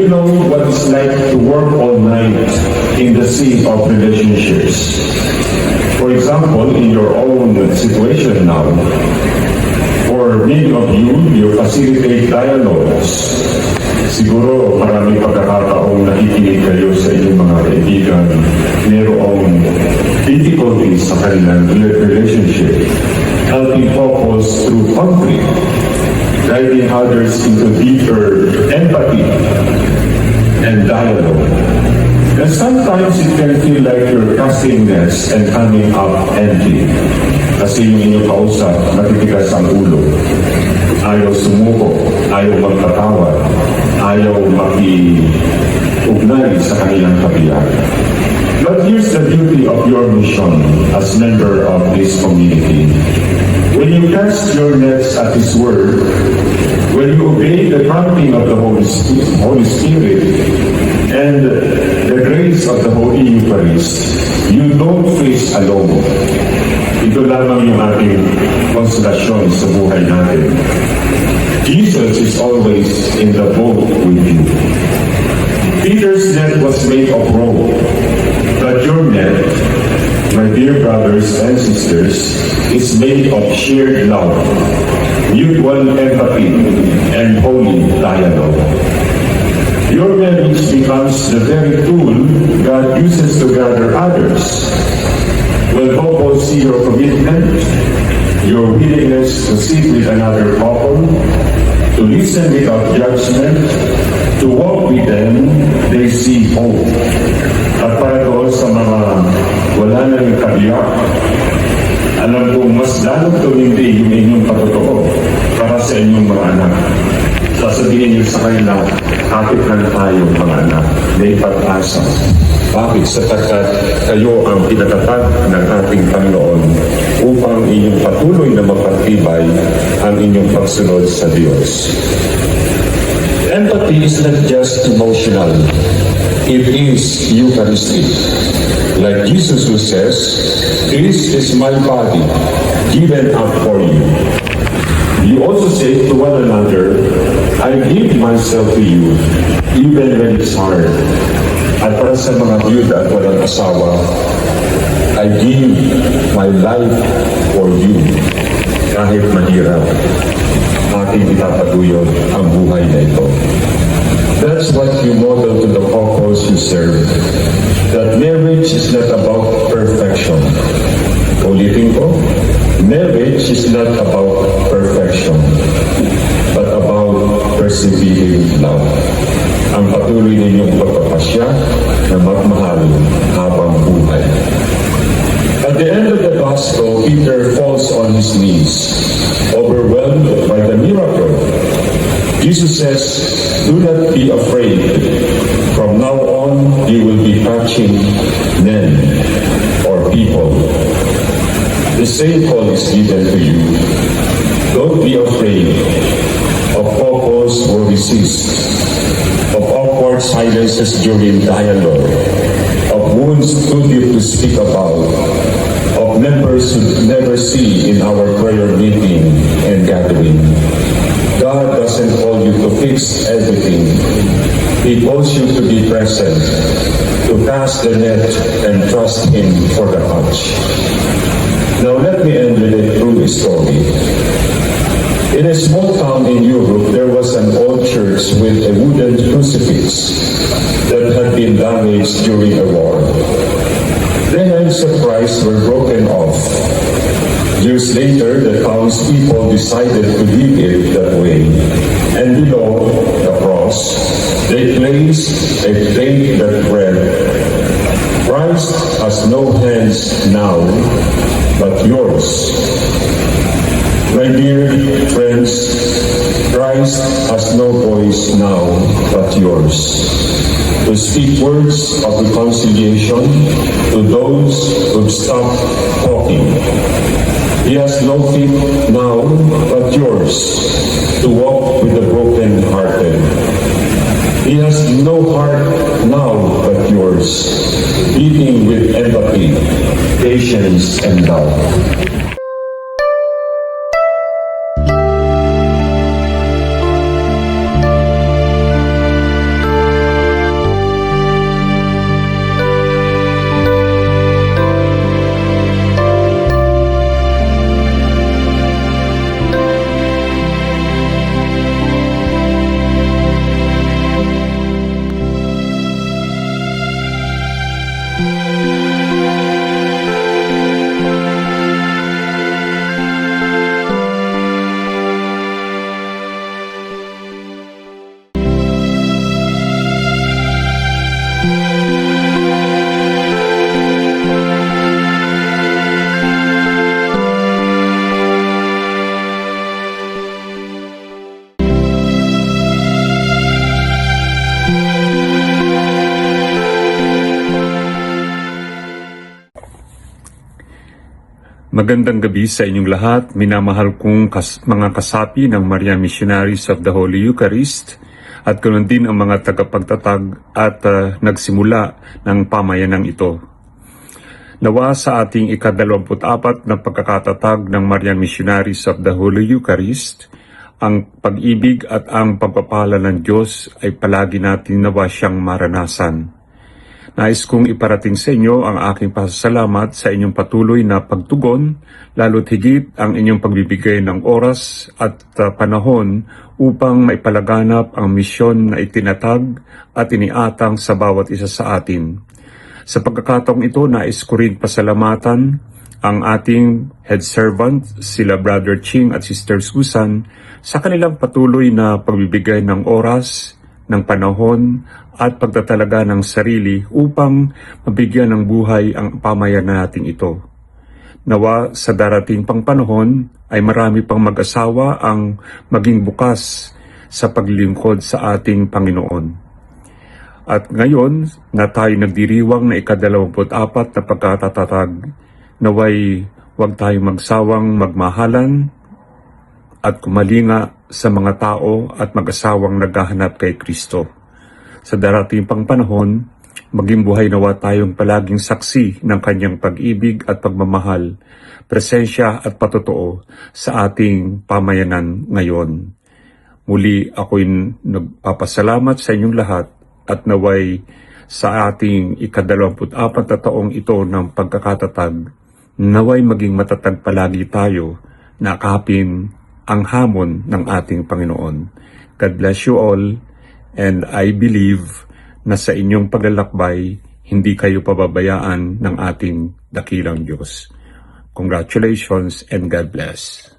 you know what it's like to work all night in the sea of relationships? For example, in your own situation now, for many of you facilitate dialogues. Siguro marami pagkakataong nakikinig kayo sa inyong mga kaibigan, mayroong difficulties sa kanilang relationship, helping couples through conflict, guiding others into deeper empathy and dialogue. And sometimes it can feel like you're casting nets and coming up empty. Kasi yung inyong kausap, natitigas ang ulo. Ayaw sumuko, ayaw magpatawad, ayaw maki-ugnay sa kanilang kabiyak. But here's the beauty of your mission as member of this community. When you cast your nets at His Word, when you obey the prompting of the Holy Spirit and the grace of the Holy Eucharist, you don't face alone. Ito lamang yung ating konsolasyon sa buhay natin. Jesus is always in the boat with you. Peter's net was made of rope, but your net, my dear brothers and sisters, is made of shared love, mutual empathy, and holy dialogue. Your marriage becomes the very tool God uses to gather others. When couples see your commitment, your willingness to sit with another couple, to listen without judgment, to walk with them, they see hope. At para doon sa mga wala na yung kabiyak, alam kong mas lalong tumindi yung inyong patotoo para sa inyong mga anak. Sasabihin niyo sa kanila, kapit lang tayo mga anak, may pag-asa. Bakit? Sapagkat kayo ang pinatatag ng ating Panginoon upang inyong patuloy na mapagtibay ang inyong pagsunod sa Diyos. Empathy is not just emotional. It is Eucharistic. Like Jesus who says, "This is my body, given up for you." You also say to one another, "I give myself to you, even when it's hard." At para sa mga byuda at walang asawa, I give my life for you. Kahit mahirap, ating ipapatuyod ang buhay na ito. That's what you model to the couples you serve. That marriage is not about perfection. Ulitin ko, marriage is not about perfection, but about persevering love. Ang patuloy ninyong pagpapasya na magmahal habang buhay. At the end of the gospel, Peter falls on his knees, overwhelmed by the miracle. Jesus says, "Do not be afraid. From now on, you will be catching men or people." The same call is given to you. Don't be afraid of couples who resist, of awkward silences during dialogue, of wounds too deep to speak about, of members who never see in our prayer meeting and gathering. God doesn't call you to fix everything. He calls you to be present, to cast the net and trust Him for the catch. Now let me end with a true story. In a small town in Europe, there was an old church with a wooden crucifix that had been damaged during a war. The hands of Christ were broken off. Years later, the townspeople decided to leave it that way. And below the cross, they placed a plate that read, "Christ has no hands now, but yours." My dear friends, Christ has no voice now but yours. To speak words of reconciliation to those who've stopped talking. He has no feet now but yours to walk with the broken-hearted. He has no heart now but yours, beating with empathy, patience, and love. Magandang gabi sa inyong lahat, minamahal kong mga kasapi ng Marian Missionaries of the Holy Eucharist at ganoon din ang mga tagapagtatag at nagsimula ng pamayanang ito. Nawa sa ating ika-24 na pagkakatatag ng Marian Missionaries of the Holy Eucharist, ang pag-ibig at ang pagpapala ng Diyos ay palagi natin nawa siyang maranasan. Nais kong iparating sa inyo ang aking pasasalamat sa inyong patuloy na pagtugon, lalo't higit ang inyong pagbibigay ng oras at panahon upang maipalaganap ang misyon na itinatag at iniatang sa bawat isa sa atin. Sa pagkakataong ito, nais ko rin pasalamatan ang ating head servant, sila Brother Ching at Sister Susan, sa kanilang patuloy na pagbibigay ng oras, ng panahon at pagtatalaga ng sarili upang mabigyan ng buhay ang pamayanan natin ito. Nawa sa darating pang panahon ay marami pang mag-asawa ang maging bukas sa paglilingkod sa ating Panginoon. At ngayon na tayo nagdiriwang na ika-24 na pagkatatatag, naway huwag tayong magsawang magmahalan at kumalinga sa mga tao at mag-asawang naghahanap kay Kristo. Sa darating pang panahon, maging buhay nawa tayong palaging saksi ng kanyang pag-ibig at pagmamahal, presensya at patotoo sa ating pamayanan ngayon. Muli ako'y nagpapasalamat sa inyong lahat at naway sa ating ika-24 na taong ito ng pagkakatatag, naway maging matatag palagi tayo na akapin ang hamon ng ating Panginoon. God bless you all, and I believe na sa inyong paglalakbay, hindi kayo pababayaan ng ating dakilang Diyos. Congratulations and God bless.